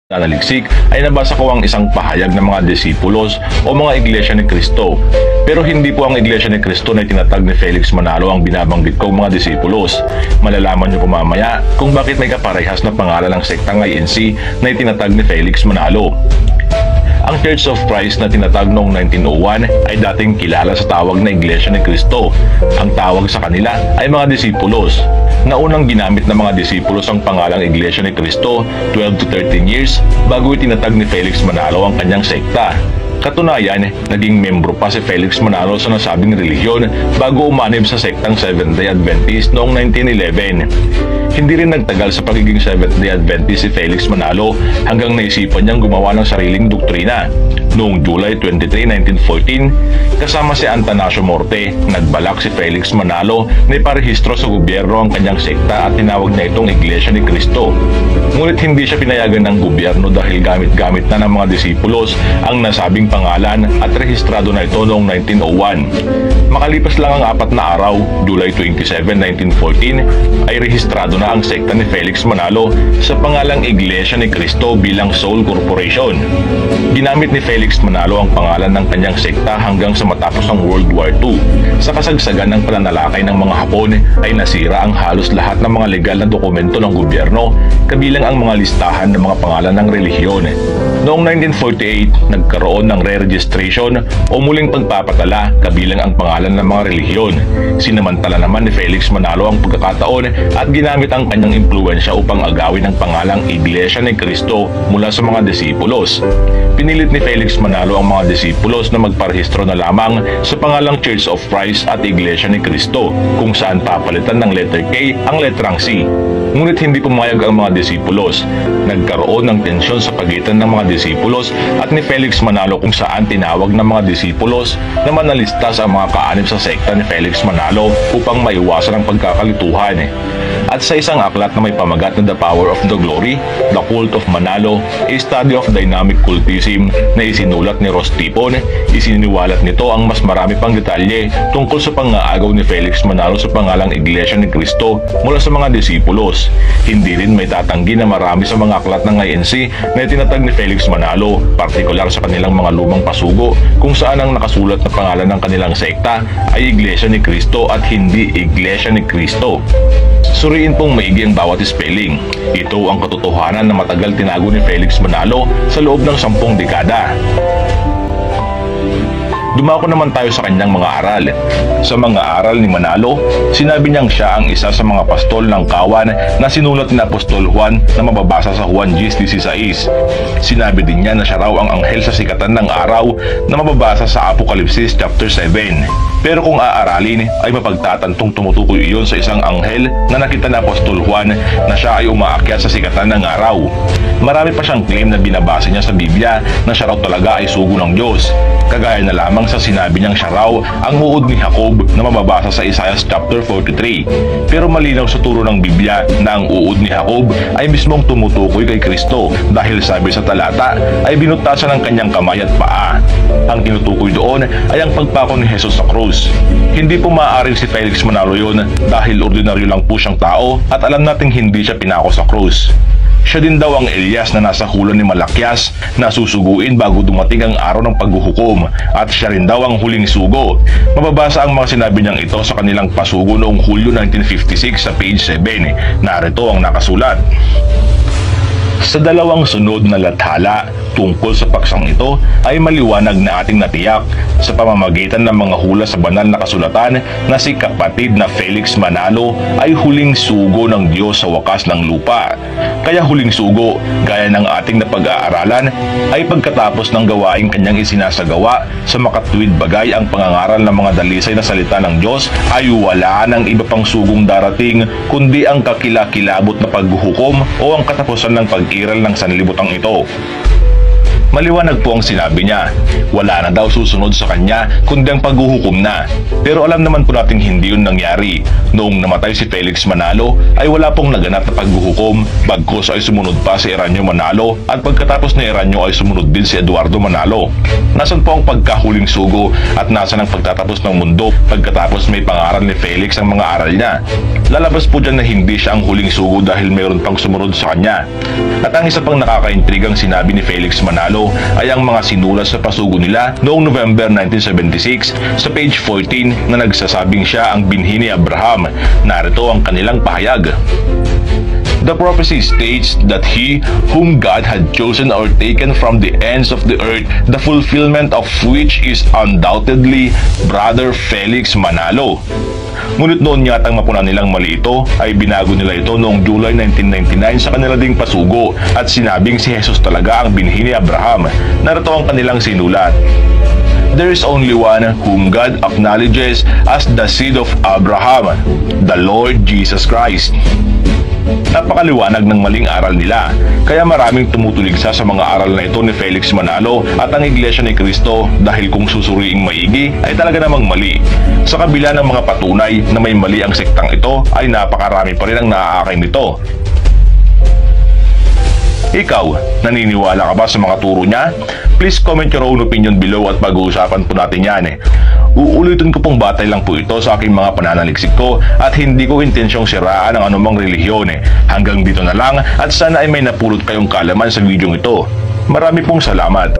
Nanaliksik ay nabasa ko ang isang pahayag ng mga disipulos o mga iglesia ni Cristo. Pero hindi po ang iglesia ni Cristo na itinatag ni Felix Manalo ang binabanggit kong mga disipulos. Malalaman niyo po mamaya kung bakit may kaparehas na pangalan ng sektang INC na itinatag ni Felix Manalo. Ang Church of Christ na tinatag noong 1901 ay dating kilala sa tawag na Iglesia ni Cristo. Ang tawag sa kanila ay mga disipulos. Naunang ginamit ng mga disipulos ang pangalang Iglesia ni Cristo 12 to 13 years bago itinatag ni Felix Manalo ang kanyang sekta. Katunayan, naging membro pa si Felix Manalo sa nasabing relihiyon bago umanib sa sektang Seventh-day Adventist noong 1911. Hindi rin nagtagal sa pagiging Seventh-day Adventist si Felix Manalo hanggang naisipan niyang gumawa ng sariling doktrina. Noong July 23, 1914, kasama si Antanasio Morte, nagbalak si Felix Manalo na iparehistro sa gobyerno ang kanyang sekta at tinawag niya itong Iglesia ni Cristo. Ngunit hindi siya pinayagan ng gobyerno dahil gamit-gamit na ng mga disipulos ang nasabing pangalan at rehistrado na ito noong 1901. Makalipas lang ang 4 na araw, July 27, 1914, ay rehistrado na ang sekta ni Felix Manalo sa pangalang Iglesia ni Cristo bilang Soul Corporation. Ginamit ni Felix Manalo ang pangalan ng kanyang sekta hanggang sa matapos ang World War II. Sa kasagsagan ng pananalakay ng mga Hapon ay nasira ang halos lahat ng mga legal na dokumento ng gobyerno, kabilang ang mga listahan ng mga pangalan ng relihiyon. Noong 1948, nagkaroon ng re-registration o muling pagpapatala kabilang ang pangalan ng mga relihiyon. Sinamantala naman ni Felix Manalo ang pagkakataon at ginamit ang kanyang impluensya upang agawin ang pangalang Iglesia ni Cristo mula sa mga disipulos. Pinilit ni Felix Manalo ang mga disipulos na magparehistro na lamang sa pangalang Church of Christ at Iglesia ni Cristo, kung saan papalitan ng letter K ang letrang C. Ngunit hindi pumayag ang mga disipulos. Nagkaroon ng tensyon sa pagitan ng mga disipulos at ni Felix Manalo kung saan tinawag ng mga disipulos na manalista sa mga kaanib sa sekta ni Felix Manalo upang maiwasan ang pagkakalituhan. At sa isang aklat na may pamagat na The Power of the Glory, The Cult of Manalo, a Study of Dynamic Cultism na isinulat ni Ross Tipon, isiniwalat nito ang mas marami pang detalye tungkol sa pang-aagaw ni Felix Manalo sa pangalang Iglesia ni Cristo mula sa mga disipulos. Hindi rin may tatanggi na marami sa mga aklat ng INC na itinatag ni Felix Manalo, partikular sa kanilang mga lumang pasugo kung saan ang nakasulat na pangalan ng kanilang sekta ay Iglesia ni Cristo at hindi Iglesia ni Cristo. Suriin pong maigi ang bawat spelling. Ito ang katotohanan na matagal tinago ni Felix Manalo sa loob ng 10 dekada. Dumako naman tayo sa kanyang mga aral. Sa mga aral ni Manalo, sinabi niyang siya ang isa sa mga pastol ng kawan na sinulat ni Apostol Juan na mababasa sa Juan 10:16. Sinabi din niya na siya raw ang anghel sa sikatan ng araw na mababasa sa Apokalipsis chapter 7. Pero kung aaralin ay mapagtatantong tumutukoy iyon sa isang anghel na nakita ni Apostol Juan na siya ay umaakyat sa sikatan ng araw. Marami pa siyang claim na binabasa niya sa Biblia na siya raw talaga ay sugo ng Diyos. Kagaya na lamang sa sinabi niyang siya raw ang uod ni Jacob na mababasa sa Isaiah chapter 43. Pero malinaw sa turo ng Biblia na ang uod ni Jacob ay mismong tumutukoy kay Kristo dahil sabi sa talata ay binutasan ng kanyang kamay at paa. Ang tinutukoy doon ay ang pagpako ni Jesus sa krus. Hindi po maaaring si Felix Manalo yun dahil ordinaryo lang po siyang tao at alam nating hindi siya pinako sa krus. Siya din daw ang Elias na nasa hulan ni Malakias na susuguin bago dumating ang araw ng paghuhukom at siya rin daw ang huling sugo. Mababasa ang mga sinabi niyang ito sa kanilang pasugo noong Hulyo 1956 sa page 7. Narito ang nakasulat. Sa dalawang sunod na lathala tungkol sa paksang ito ay maliwanag na ating natiyak sa pamamagitan ng mga hula sa banal na kasulatan na si kapatid na Felix Manalo ay huling sugo ng Diyos sa wakas ng lupa. Kaya huling sugo, gaya ng ating napag-aaralan, ay pagkatapos ng gawaing kanyang isinasagawa sa makatuwid bagay ang pangangaral ng mga dalisay na salita ng Diyos ay wala ng iba pang sugong darating kundi ang kakilakilabot na paghuhukom o ang katapusan ng pag-iral ng sanlibutang ito. Maliwanag po ang sinabi niya. Wala na daw susunod sa kanya kundi ang paghuhukom na. Pero alam naman po natin hindi yun nangyari. Noong namatay si Felix Manalo ay wala pong naganap na paghuhukom, bagkus ay sumunod pa si Eranio Manalo at pagkatapos ni Eranio ay sumunod din si Eduardo Manalo. Nasaan po ang pagkahuling sugo at nasaan ang pagtatapos ng mundo pagkatapos may pangaral ni Felix ang mga aral niya? Lalabas po dyan na hindi siya ang huling sugo dahil mayroon pang sumunod sa kanya. At ang isa pang nakakaintrigang sinabi ni Felix Manalo ay ang mga sinulat sa pasugo nila noong November 1976 sa page 14 na nagsasabing siya ang binhi ni Abraham. Narito ang kanilang pahayag. The prophecy states that he whom God had chosen or taken from the ends of the earth, the fulfillment of which is undoubtedly Brother Felix Manalo. Ngunit noon yatang mapuna nilang mali ito ay binago nila ito noong July 1999 sa kanila ding pasugo at sinabing si Jesus talaga ang binhi ni Abraham. Narito ang kanilang sinulat. There is only one whom God acknowledges as the seed of Abraham, the Lord Jesus Christ. Napakaliwanag ng maling aral nila, kaya maraming tumutuligsa sa mga aral na ito ni Felix Manalo at ang Iglesia ni Cristo dahil kung susuriing maigi ay talaga namang mali. Sa kabila ng mga patunay na may mali ang sektang ito ay napakarami pa rin ang naaakay nito. Ikaw, naniniwala ka ba sa mga turo niya? Please comment your own opinion below at pag-uusapan po natin yan Uulitin ko pong batay lang po ito sa aking mga pananaliksik ko at hindi ko intensyong siraan ang anumang relihiyon Hanggang dito na lang at sana ay may napulot kayong kaalaman sa video ito. Marami pong salamat.